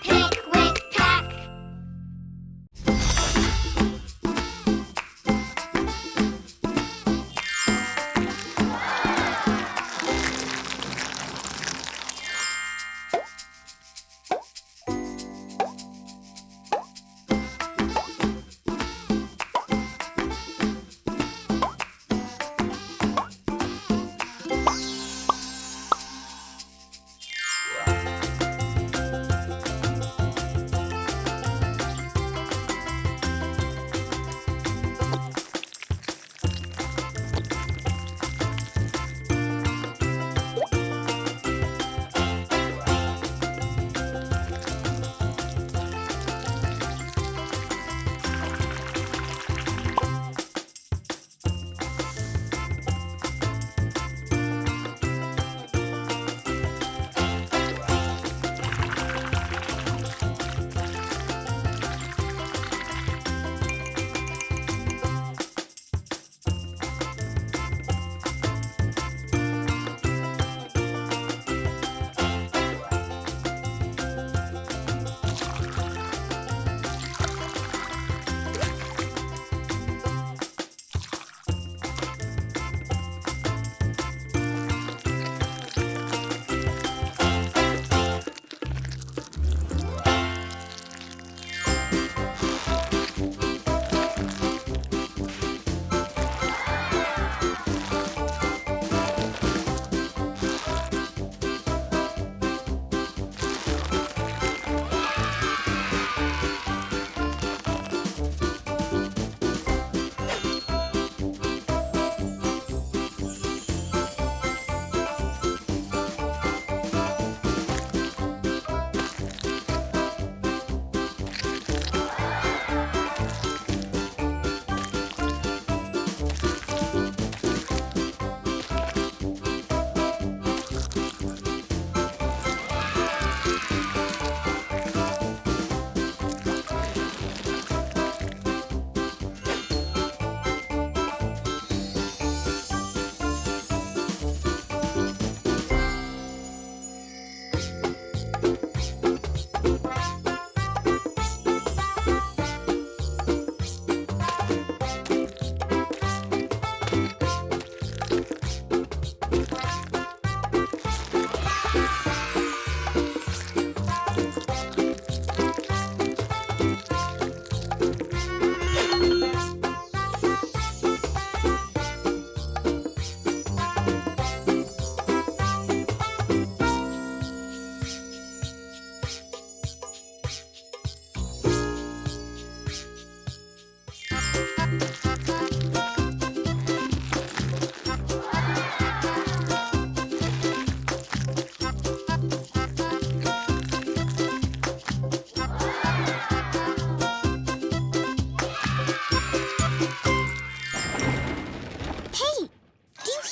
Pikwik Pack.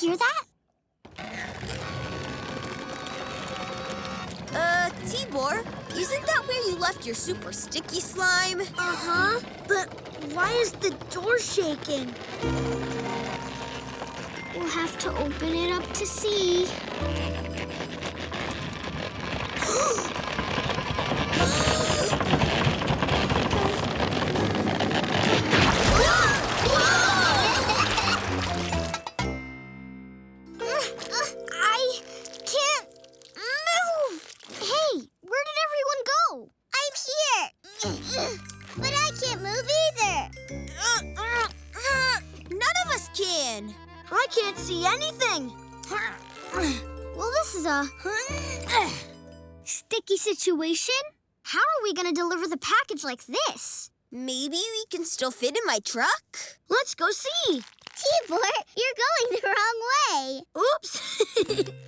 Hear that? Tibor, isn't that where you left your super sticky slime? Uh-huh. But why is the door shaking? We'll have to open it up to see. I can't move. Hey, where did everyone go? I'm here. But I can't move either. None of us can. I can't see anything. Well, this is a sticky situation. How are we going to deliver the package like this? Maybe we can still fit in my truck? Let's go see. Tibor, you're going the wrong way. Oops.